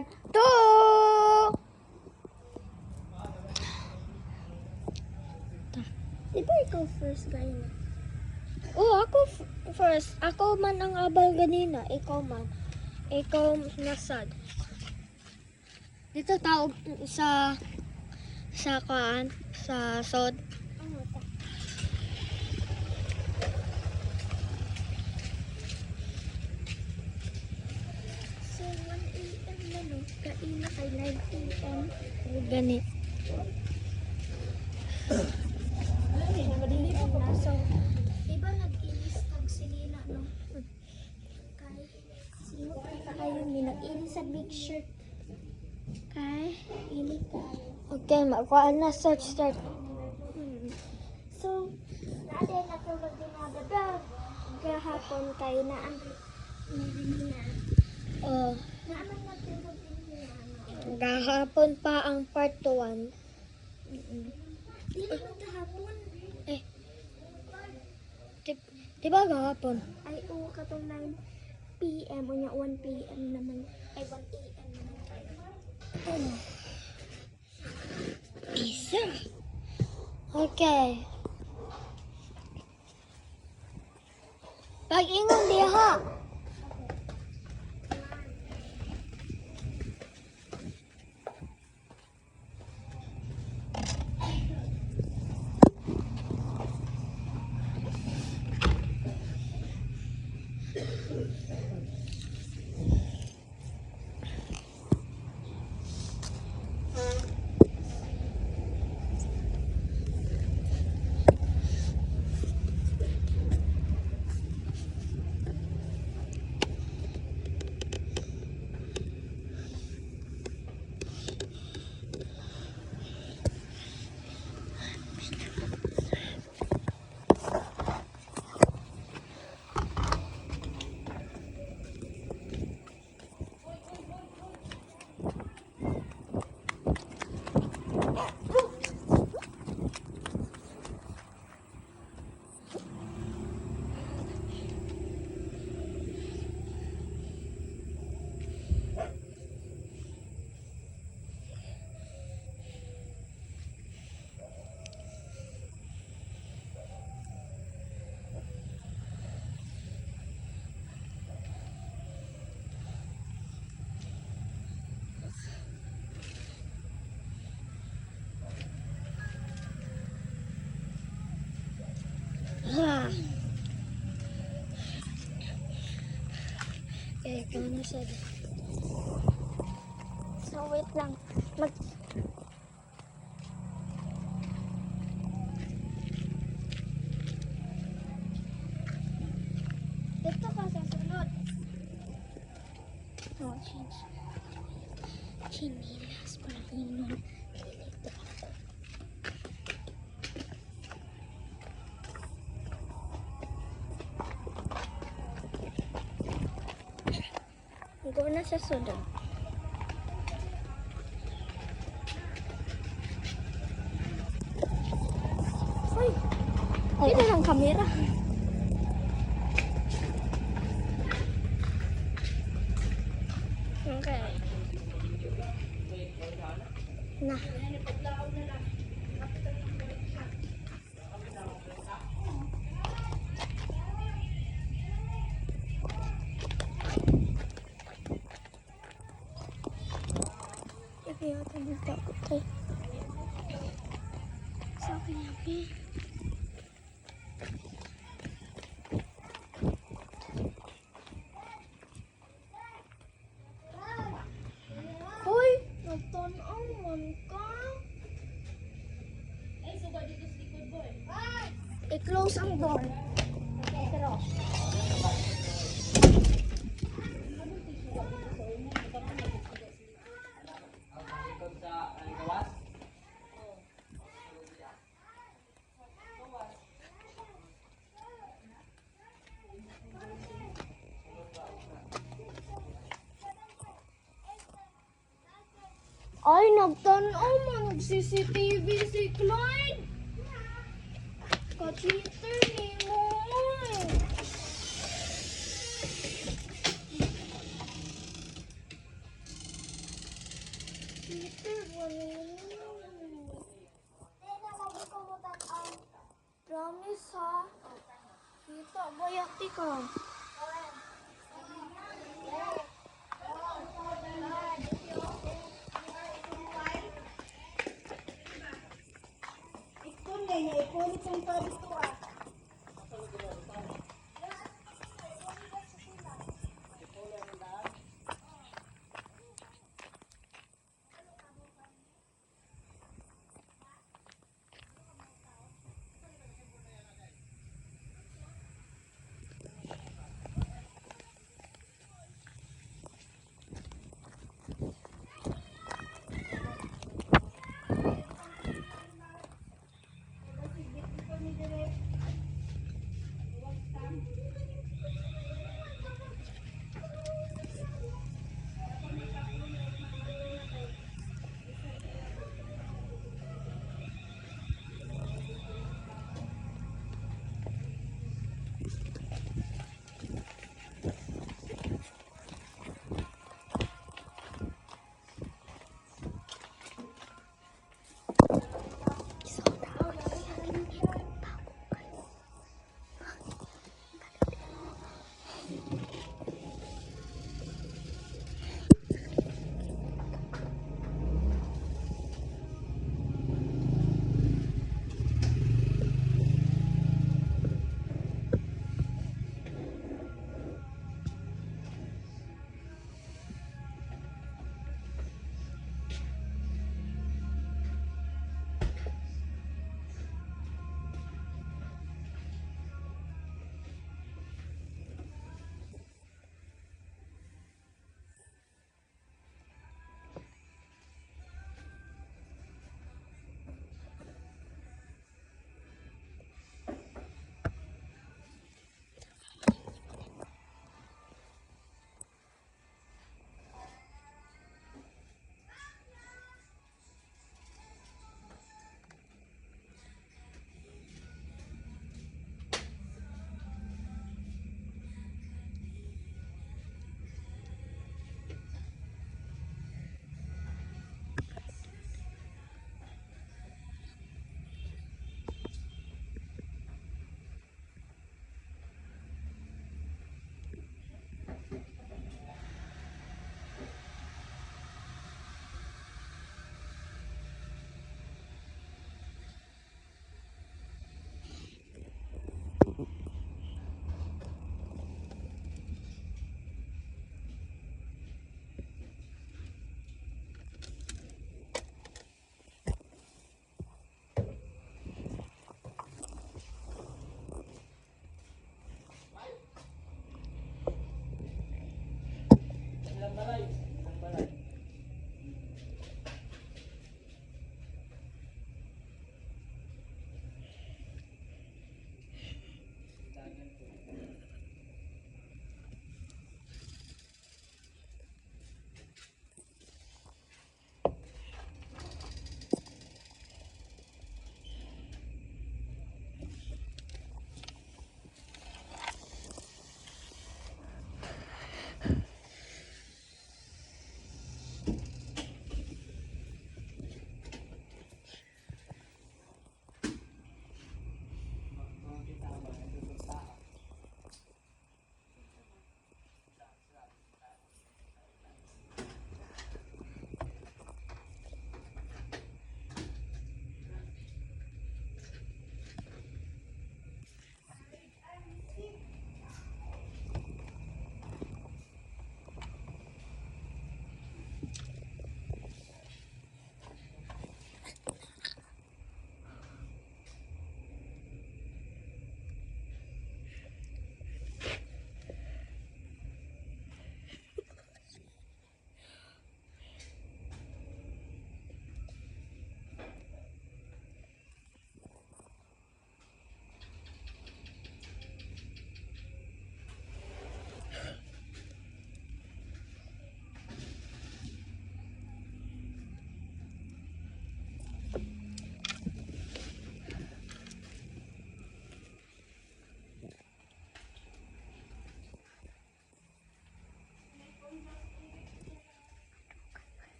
Part 2! Di ba ikaw first guy na? Oh, ako first. Ako man ang abal ganina. Ikaw man. Ikaw nasad. Dito tao sa kaan, sa sod. Ano ta? So 1 AM na no? Kain na kay 9 AM. Gani. So, di ba nag-inis tag sinina no? Kay, sino pa kayo may nag-inis sa big shirt? Kay, ini kayo. Okay, makuha na search start. So, natin natulog din na baba. Kahapon kayo na ang na. Oh, Naaman natulog din na. gahapon pa ang part 1. Di naman kahapon. Eh, di ba gahapon? Ay, oo, katong 9 PM o niya 1 PM naman. Ay, 1 AM naman kayo. Oh. Isa. Okay. Pag-ingon diha. Ah. Okay, ikaw na siya. So, wait lang. Dito ka sa sunod. Oh, change. Chinilas para inon. Dito ako. Go na sa sunod. Uy! Dito lang kamera. Okay. Na. Okay, okay, dito. Okay. So, okay. Hoy! Nagtanaw man ka. I-close ang door. Pero, ay, nagtanaw man. Nag-CCTV si Clyde. Ka-cheater ni mo. Peter, wala na. Tena, magkakamutan ang promise ha. Kita, bayati ka. Ikon niya, ikon itong paris to ah.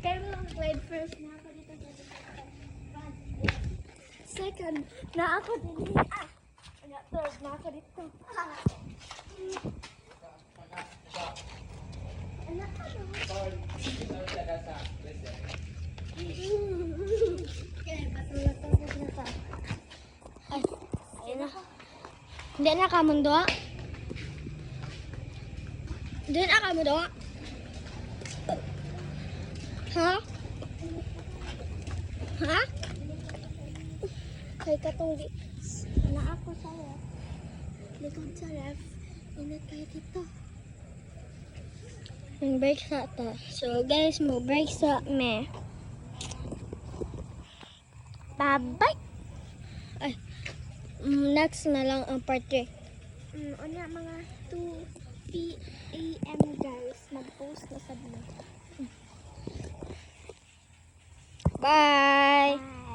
Kaya mo lang played first na ako dito sa second, na ako din. Third, na ako dito. Anak ka no? Okay, patulat ko sa dito. Ay, ayun na. Hindi na ka mundo. Hindi na ka mundo. Ha? Ha? Kay katong na ako sa left. Likod sa left. Ingat kayo dito. Yung break sa to. So guys, mo break sa me. Bye-bye. Ay, next na lang ang part 3. Una mga 2 p.m. guys. Mag-post na sa vlog. Bye. Bye.